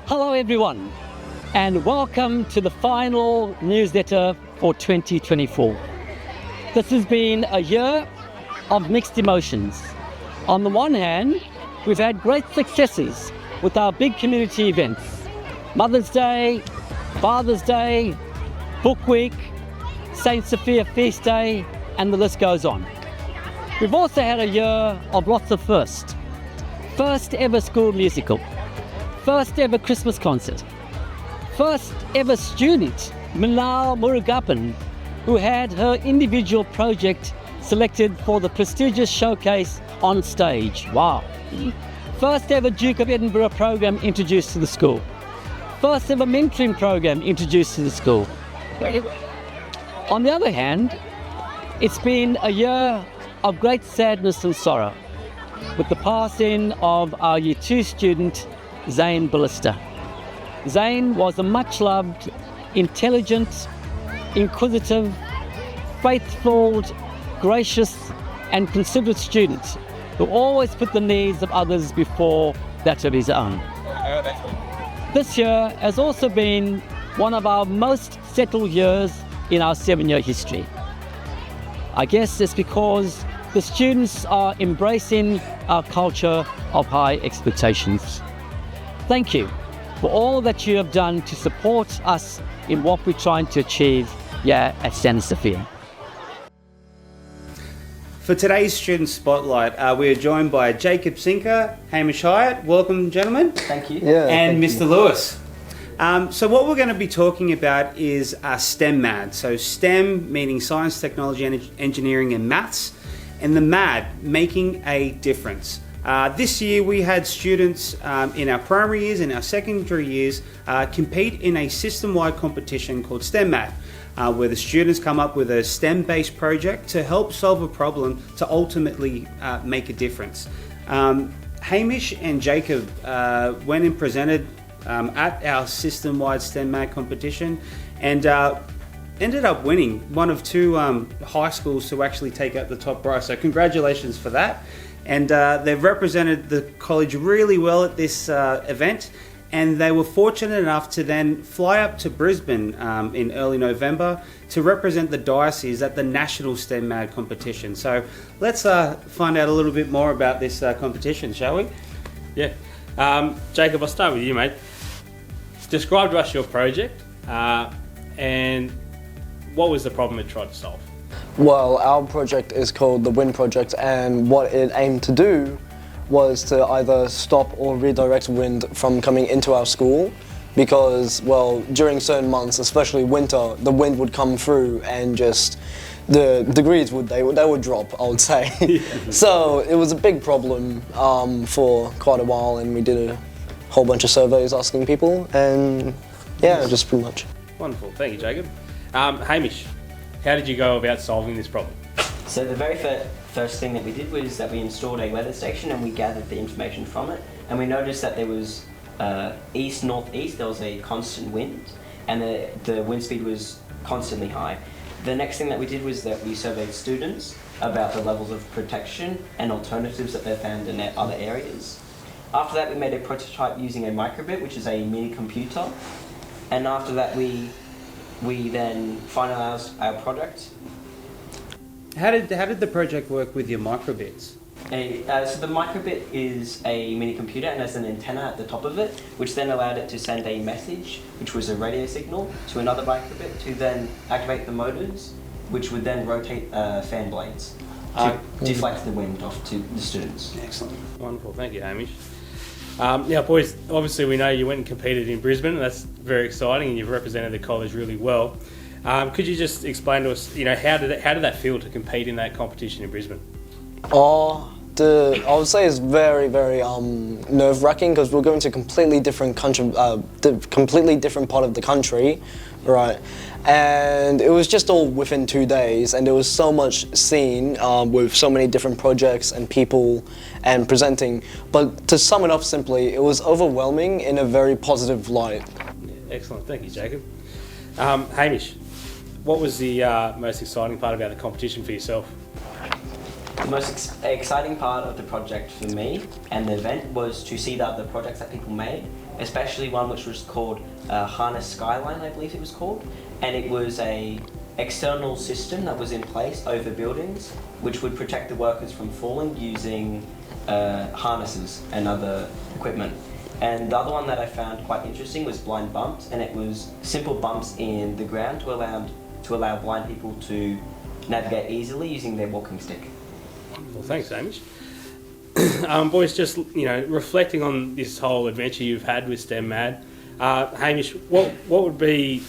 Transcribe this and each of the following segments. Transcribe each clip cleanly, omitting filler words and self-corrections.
Hello everyone, and welcome to the final newsletter for 2024. This has been a year of mixed emotions. On the one hand, we've had great successes with our big community events. Mother's Day, Father's Day, Book Week, St. Sophia Feast Day, and the list goes on. We've also had a year of lots of firsts. First ever school musical, first ever Christmas concert, first ever student, Minal Murugapan, who had her individual project selected for the prestigious showcase on stage. Wow. First ever Duke of Edinburgh program introduced to the school. First ever mentoring program introduced to the school. On the other hand, it's been a year of great sadness and sorrow with the passing of our Year 2 student, Zane Ballista. Zane was a much-loved, intelligent, inquisitive, faithful, gracious and considerate student who always put the needs of others before that of his own. This year has also been one of our most settled years in our 7-year history. I guess it's because the students are embracing our culture of high expectations. Thank you for all that you have done to support us in what we're trying to achieve here at Santa Sophia. For today's Student Spotlight, we are joined by Jacob Sinka, Hamish Hyatt. Welcome, gentlemen. Thank you. And Mr. Lewis. So what we're going to be talking about is STEM MAD. So STEM meaning science, technology, engineering and maths. And the MAD, making a difference. This year we had students in our primary years and our secondary years compete in a system-wide competition called STEM MAD, where the students come up with a STEM-based project to help solve a problem to ultimately make a difference. Hamish and Jacob went and presented at our system-wide STEM MAD competition and ended up winning one of 2 high schools to actually take out the top prize. So congratulations for that. And they've represented the college really well at this event. And they were fortunate enough to then fly up to Brisbane in early November to represent the diocese at the National STEM MAD competition. So let's find out a little bit more about this competition, shall we? Yeah. Jacob, I'll start with you, mate. Describe to us your project and what was the problem it tried to solve? Well, our project is called the WIN project, and what it aimed to do was to either stop or redirect wind from coming into our school because, well, during certain months, especially winter, the wind would come through and just the degrees would drop, I would say. So it was a big problem for quite a while, and we did a whole bunch of surveys asking people, and yeah, just pretty much. Wonderful, thank you, Jacob. Hamish, how did you go about solving this problem? So the very first thing that we did was that we installed a weather station and we gathered the information from it, and we noticed that there was east-northeast, there was a constant wind, and the wind speed was constantly high. The next thing that we did was that we surveyed students about the levels of protection and alternatives that they found in other areas. After that, we made a prototype using a microbit, which is a mini computer, and after that we then finalised our product. How did the project work with your microbits? So the microbit is a mini computer and has an antenna at the top of it, which then allowed it to send a message, which was a radio signal, to another microbit to then activate the motors, which would then rotate fan blades to deflect the wind off to the students. Excellent. Wonderful, thank you, Hamish. Now, boys, obviously we know you went and competed in Brisbane, and that's very exciting, and you've represented the college really well. Could you just explain to us, how did that feel to compete in that competition in Brisbane? I would say it's very, very nerve-wracking because we're going to a completely different country, completely different part of the country, right? And it was just all within 2 days, and there was so much seen with so many different projects and people and presenting. But to sum it up simply, it was overwhelming in a very positive light. Yeah, excellent, thank you, Jacob. Hamish, what was the most exciting part about the competition for yourself? The most exciting part of the project for me and the event was to see the other projects that people made especially one which was called Harness Skyline, I believe it was called, and it was a external system that was in place over buildings which would protect the workers from falling using harnesses and other equipment. And the other one that I found quite interesting was blind bumps, and it was simple bumps in the ground to allow blind people to navigate easily using their walking stick. Well, thanks, Hamish. Boys, just reflecting on this whole adventure you've had with STEM Mad, Hamish, what would be,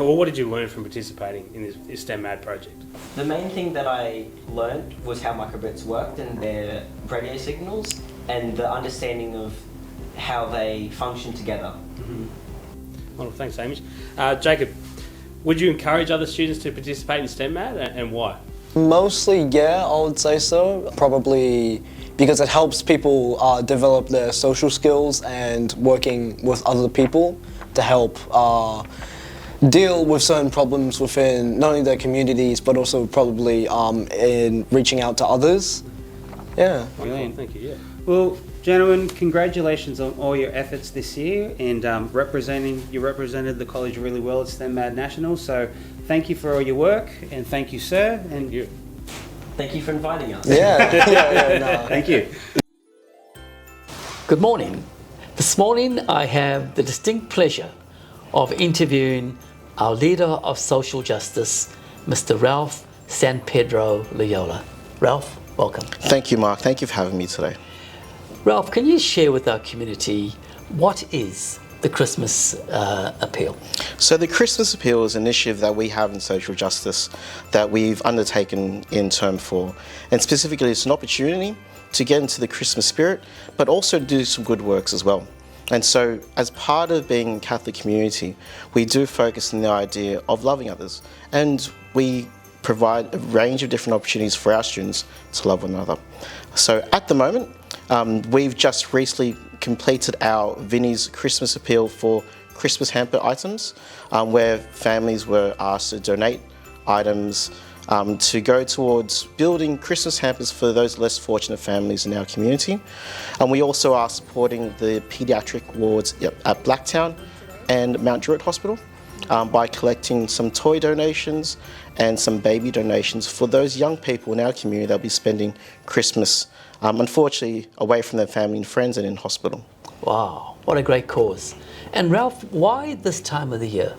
or what did you learn from participating in this STEM Mad project? The main thing that I learned was how microbits worked and their radio signals, and the understanding of how they function together. Mm-hmm. Well, thanks, Hamish. Jacob, would you encourage other students to participate in STEM Mad, and why? Mostly, yeah, I would say so. Probably because it helps people develop their social skills and working with other people to help deal with certain problems within not only their communities but also probably in reaching out to others. Yeah. Brilliant. Thank you. Yeah. Well, gentlemen, congratulations on all your efforts this year, and you represented the college really well at STEM Mad National. So, thank you for all your work, and thank you, sir, and you. Thank you for inviting us. Yeah. Thank you. Good morning. This morning I have the distinct pleasure of interviewing our leader of social justice, Mr. Ralph San Pedro Loyola. Ralph, welcome. Thank you, Mark. Thank you for having me today. Ralph, can you share with our community what is the Christmas Appeal? So the Christmas Appeal is an initiative that we have in social justice that we've undertaken in Term 4. And specifically, it's an opportunity to get into the Christmas spirit, but also do some good works as well. And so, as part of being a Catholic community, we do focus on the idea of loving others. And we provide a range of different opportunities for our students to love one another. So at the moment, we've just recently completed our Vinnie's Christmas Appeal for Christmas hamper items, where families were asked to donate items to go towards building Christmas hampers for those less fortunate families in our community. And we also are supporting the paediatric wards at Blacktown and Mount Druitt Hospital by collecting some toy donations and some baby donations for those young people in our community that will be spending Christmas, unfortunately, away from their family and friends and in hospital. Wow, what a great cause. And Ralph, why this time of the year?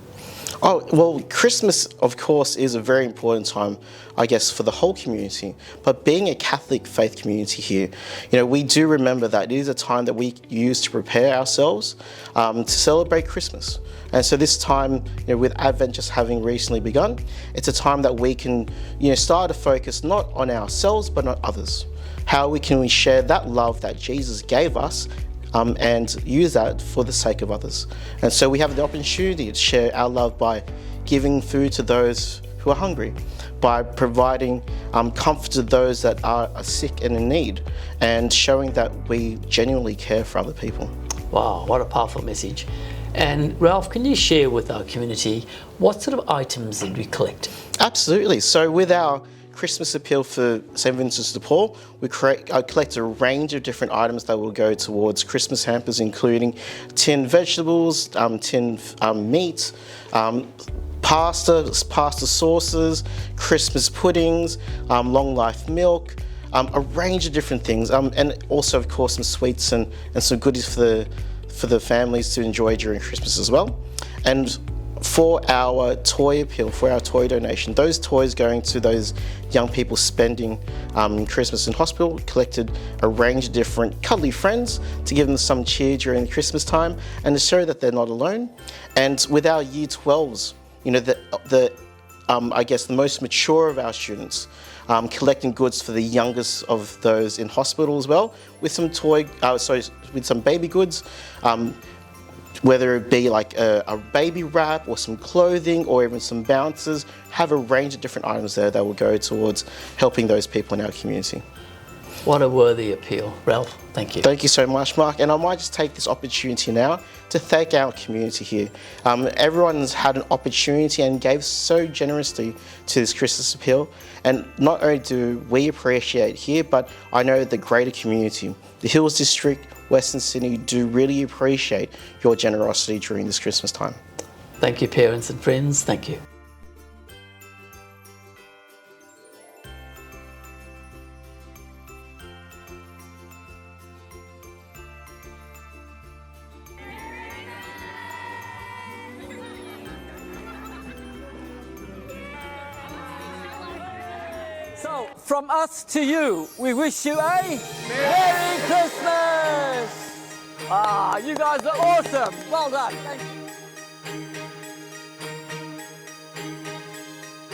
Oh, well, Christmas, of course, is a very important time, I guess, for the whole community. But being a Catholic faith community here, we do remember that it is a time that we use to prepare ourselves to celebrate Christmas. And so this time, with Advent just having recently begun, it's a time that we can, start to focus not on ourselves, but on others. How can we share that love that Jesus gave us and use that for the sake of others. And so we have the opportunity to share our love by giving food to those who are hungry, by providing comfort to those that are sick and in need, and showing that we genuinely care for other people. Wow, what a powerful message. And Ralph, can you share with our community what sort of items did we collect? Absolutely. So with our Christmas Appeal for St. Vincent de Paul, we collect a range of different items that will go towards Christmas hampers, including tinned vegetables, tinned meat, pasta sauces, Christmas puddings, long life milk, a range of different things, and also, of course, some sweets and some goodies for the families to enjoy during Christmas as well. And for our toy appeal, for our toy donation, those toys going to those young people spending Christmas in hospital, collected a range of different cuddly friends to give them some cheer during Christmas time and to show that they're not alone. And with our Year 12s, I guess the most mature of our students, collecting goods for the youngest of those in hospital as well, with some with some baby goods, whether it be like a baby wrap or some clothing or even some bouncers, have a range of different items there that will go towards helping those people in our community. What a worthy appeal. Ralph, thank you. Thank you so much, Mark. And I might just take this opportunity now to thank our community here. Everyone's had an opportunity and gave so generously to this Christmas appeal. And not only do we appreciate here, but I know the greater community, the Hills District, Western Sydney do really appreciate your generosity during this Christmas time. Thank you, parents and friends. Thank you. So, from us to you, we wish you a Merry Christmas! You guys are awesome. Well done. Thank you.